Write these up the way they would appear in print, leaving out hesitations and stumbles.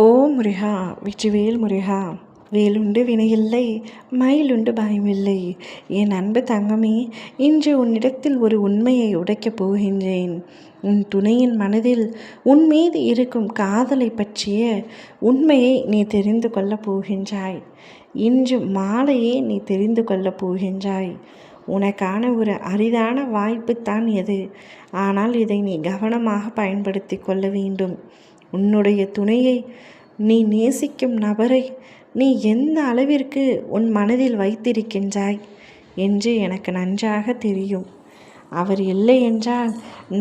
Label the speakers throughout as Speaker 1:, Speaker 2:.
Speaker 1: ஓ முருகா, வெற்றிவேல் முருகா. வேலுண்டு வினையில்லை, மயிலுண்டு பயமில்லை. என் அன்பு தங்கமே, இன்று உன்னிடத்தில் ஒரு உண்மையை உடைக்கப் போகின்றேன். உன் துணையின் மனதில் உன் மீது இருக்கும் காதலை பற்றிய உண்மையை நீ தெரிந்து கொள்ளப் போகின்றாய். இன்று மாலையே நீ தெரிந்து கொள்ளப் போகின்றாய். உனக்கான ஒரு அரிதான வாய்ப்பு தான் எது. ஆனால் இதை நீ கவனமாக பயன்படுத்தி கொள்ள வேண்டும். உன்னுடைய துணையை, நீ நேசிக்கும் நபரை நீ எந்த அளவிற்கு உன் மனதில் வைத்திருக்கின்றாய் என்று எனக்கு நன்றாக தெரியும். அவர் இல்லை என்றால்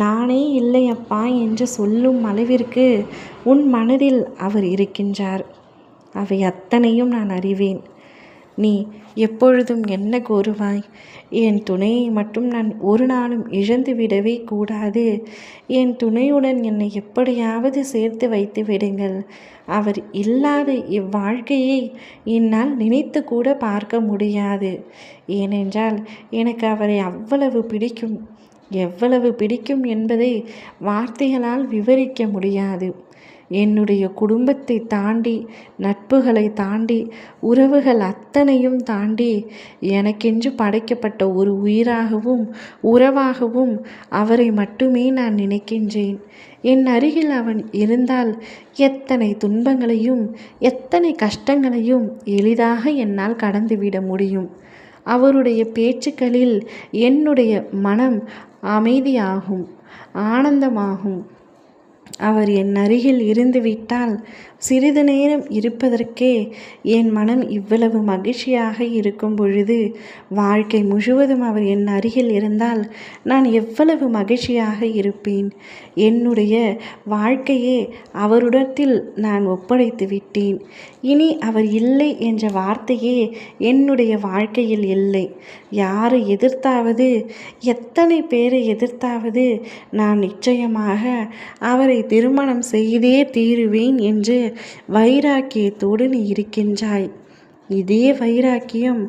Speaker 1: நானே இல்லையப்பா என்று சொல்லும் அளவிற்கு உன் மனதில் அவர் இருக்கின்றார். அவை அத்தனையும் நான் அறிவேன். நீ எப்பொழுதும் என்ன கோருவாய்? என் துணையை மட்டும் நான் ஒரு நாளும் இழந்து விடவே கூடாது. என் துணையுடன் என்னை எப்படியாவது சேர்த்து வைத்து விடுங்கள். அவர் இல்லாத இவ்வாழ்க்கையை என்னால் நினைத்து கூட பார்க்க முடியாது. ஏனென்றால் எனக்கு அவரை அவ்வளவு பிடிக்கும். எவ்வளவு பிடிக்கும் என்பதை வார்த்தைகளால் விவரிக்க முடியாது. என்னுடைய குடும்பத்தை தாண்டி, நட்புகளை தாண்டி, உறவுகள் அத்தனையும் தாண்டி எனக்கென்று படைக்கப்பட்ட ஒரு உயிராகவும் உறவாகவும் அவரை மட்டுமே நான் நினைக்கின்றேன். என் அருகில் அவன் இருந்தால் எத்தனை துன்பங்களையும் எத்தனை கஷ்டங்களையும் எளிதாக என்னால் கடந்துவிட முடியும். அவருடைய பேச்சுக்களில் என்னுடைய மனம் அமைதியாகும், ஆனந்தமாகும். அவர் என் அருகில் இருந்து விட்டால் சிறிது நேரம் இருப்பதற்கே என் மனம் இவ்வளவு மகிழ்ச்சியாக இருக்கும் பொழுது, வாழ்க்கை முழுவதும் அவர் என் அருகில் இருந்தால் நான் எவ்வளவு மகிழ்ச்சியாக இருப்பேன். என்னுடைய வாழ்க்கையே அவரிடத்தில் நான் ஒப்படைத்து விட்டேன். இனி அவர் இல்லை என்ற வார்த்தையே என்னுடைய வாழ்க்கையில் இல்லை. யாரை எதிர்த்தாவது, எத்தனை பேரை எதிர்த்தாவது நான் நிச்சயமாக அவரை திருமணம் செய்தே தீருவேன் என்று வைராக்கியத்தோடு நீ இருக்கின்றாய். இதே வைராக்கியம்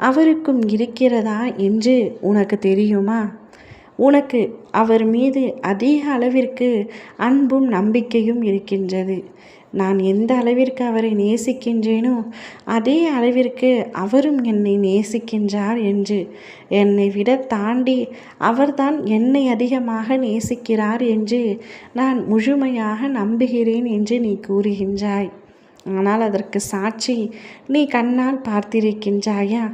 Speaker 1: அவருக்கும் இருக்கிறதா என்று உனக்கு தெரியுமா? உனக்கு அவர் மீது அதிக அளவிற்கு அன்பும் நம்பிக்கையும் இருக்கின்றது. நான் எந்த அளவிற்கு அவரை நேசிக்கின்றேனோ அதே அளவிற்கு அவரும் என்னை நேசிக்கின்றார் என்று, என்னை விட தாண்டி அவர்தான் என்னை அதிகமாக நேசிக்கிறார் என்று நான் முழுமையாக நம்புகிறேன் என்று நீ கூறுகின்றாய். ஆனால் அதற்கு சாட்சி நீ கண்ணால் பார்த்திருக்கின்றாயா?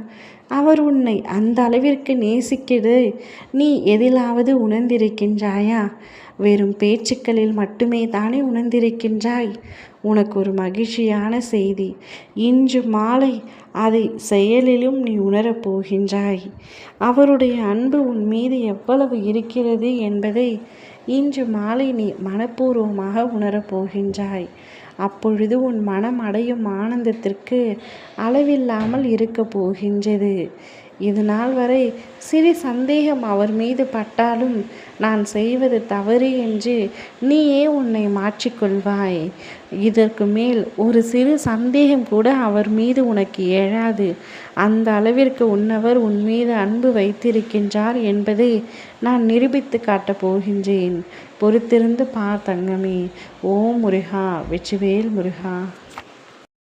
Speaker 1: அவர் உன்னை அந்த அளவிற்கு நேசிக்கிறது நீ எதிலாவது உணர்ந்திருக்கின்றாயா? வெறும் பேச்சுக்களில் மட்டுமே தானே உணர்ந்திருக்கின்றாய். உனக்கு ஒரு மகிழ்ச்சியான செய்தி. இன்று மாலை அதை செயலிலும் நீ உணரப் போகின்றாய். அவருடைய அன்பு உன் மீது எவ்வளவு இருக்கிறது என்பதை இன்று மாலை நீ மனப்பூர்வமாக உணரப் போகின்றாய். அப்பொழுது உன் மனம் அடையும் ஆனந்தத்திற்கு அளவில்லாமல் இருக்க போகின்றது. இது நாள் வரை சிறு சந்தேகம் அவர் மீது பட்டாலும் நான் செய்வது தவறு என்று நீயே உன்னை மாற்றிக்கொள்வாய். இதற்கு மேல் ஒரு சிறு சந்தேகம் கூட அவர் மீது உனக்கு எழாது. அந்த அளவிற்கு உன்னவர் உன் மீது அன்பு வைத்திருக்கின்றார் என்பதை நான் நிரூபித்து காட்டப் போகின்றேன். பொறுத்திருந்து பார் தங்கமே. ஓம் முருகா, வெற்றிவேல் முருகா.